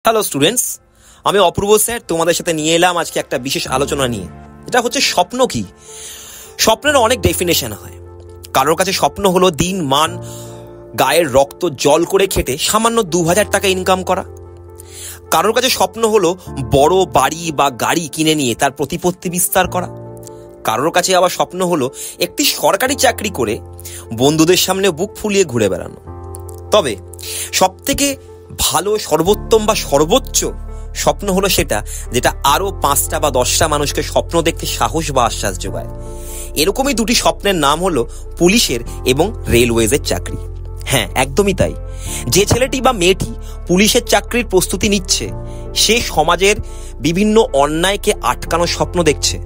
Hello students, আমি অপূর্ব sir তোমাদের সাথে নিয়ে এলাম আজকে একটা বিশেষ আলোচনা নিয়ে। এটা হচ্ছে স্বপ্ন কি। স্বপ্নের অনেক ডেফিনেশন হয়। কারোর কাছে স্বপ্ন হলো দিন মান গায়ের রক্ত জল করে খেটে সামান্য 2000 টাকা ইনকাম করা। কারোর কাছে স্বপ্ন হলো বড় বাড়ি বা গাড়ি কিনে নিয়ে তার প্রতিপত্তি বিস্তার করা। কারোর কাছে আবার স্বপ্ন হলো একটি সরকারি চাকরি করে বন্ধুদের সামনে বুক ফুলিয়ে ঘুরে বেড়ানো। তবে সব থেকে ভালো, সর্বোত্তম বা সর্বোচ্চ স্বপ্ন হলো সেটা যেটা আরো 5টা বা 10টা মানুষকে স্বপ্ন দেখতে সাহস বা আশ্বাস যোগায়। এরকমই দুটি স্বপ্নের নাম হলো পুলিশের এবং রেলওয়েজের চাকরি। হ্যাঁ, একদমই তাই। যে ছেলেটি বা মেয়েটি পুলিশের চাকরির প্রস্তুতি নিচ্ছে সে সমাজের বিভিন্ন অন্যায়কে আটকানোর স্বপ্ন দেখছে।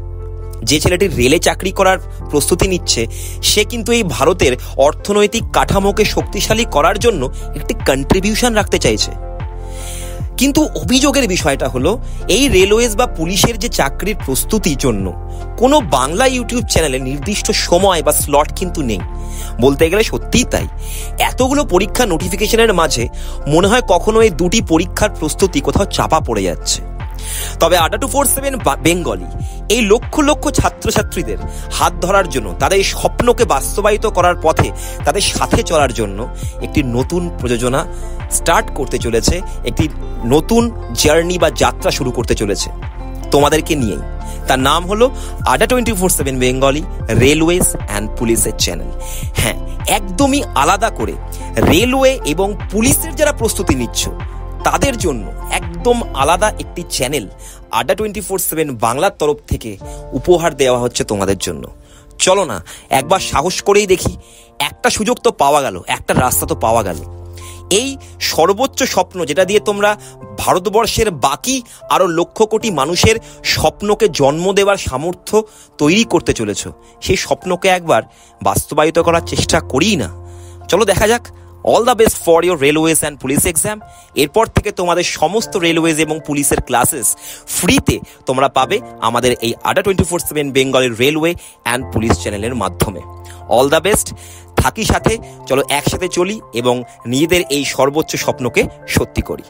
যে ছেলেটি রেলে চাকরি করার প্রস্তুতি নিচ্ছে সে কিন্তু এই ভারতের অর্থনৈতিক কাঠামোকে শক্তিশালী করার জন্য একটি কন্ট্রিবিউশন রাখতে চাইছে। কিন্তু অভিযোগের বিষয়টা হলো এই রেলওয়েজ বা পুলিশের যে চাকরির প্রস্তুতির জন্য কোনো বাংলা ইউটিউব চ্যানেলে নির্দিষ্ট সময় বা স্লট কিন্তু নেই। বলতে গেলে সত্যিই তাই। এতগুলো পরীক্ষা নোটিফিকেশনের মাঝে মনে হয় কখনো এই দুটি পরীক্ষার প্রস্তুতি কোথাও চাপা পড়ে যাচ্ছে। তবে আড্ডা 247 বেঙ্গলি এই লক্ষ লক্ষ ছাত্রছাত্রীদের হাত ধরার জন্য, তাদের এই স্বপ্নকে বাস্তবায়িত করার পথে তাদের সাথে চলার জন্য একটি নতুন প্রযোজনা স্টার্ট করতে চলেছে, একটি নতুন জার্নি বা যাত্রা শুরু করতে চলেছে তোমাদেরকে নিয়েই। তার নাম হলো আড্ডা 247 বেঙ্গলি রেলওয়েজ অ্যান্ড পুলিশের চ্যানেল। হ্যাঁ, একদমই আলাদা করে রেলওয়ে এবং পুলিশের যারা প্রস্তুতি নিচ্ছ তাদের জন্য একদম আলাদা একটি চ্যানেল আড্ডা 247 বাংলার তরফ থেকে উপহার দেওয়া হচ্ছে তোমাদের জন্য। চলো না একবার সাহস করেই দেখি। একটা সুযোগ তো পাওয়া গেল, একটা রাস্তা তো পাওয়া গেল। এই সর্বোচ্চ স্বপ্ন যেটা দিয়ে তোমরা ভারতবর্ষের বাকি আরো লক্ষ কোটি মানুষের স্বপ্নকে জন্ম দেওয়ার সামর্থ্য তৈরি করতে চলেছ, সেই স্বপ্নকে একবার বাস্তবায়িত করার চেষ্টা করি না। চলো দেখা যাক। All the best for your railways and police exam. এরপর থেকে তোমাদের সমস্ত রেলওয়েজ এবং পুলিশের ক্লাসেস ফ্রিতে তোমরা পাবে আমাদের এই আড্ডা 247 বেঙ্গলের রেলওয়ে অ্যান্ড পুলিশ চ্যানেলের মাধ্যমে। All the best. থাকি সাথে, চলো একসাথে চলি এবং নিজেদের এই সর্বোচ্চ স্বপ্নকে সত্যি করি।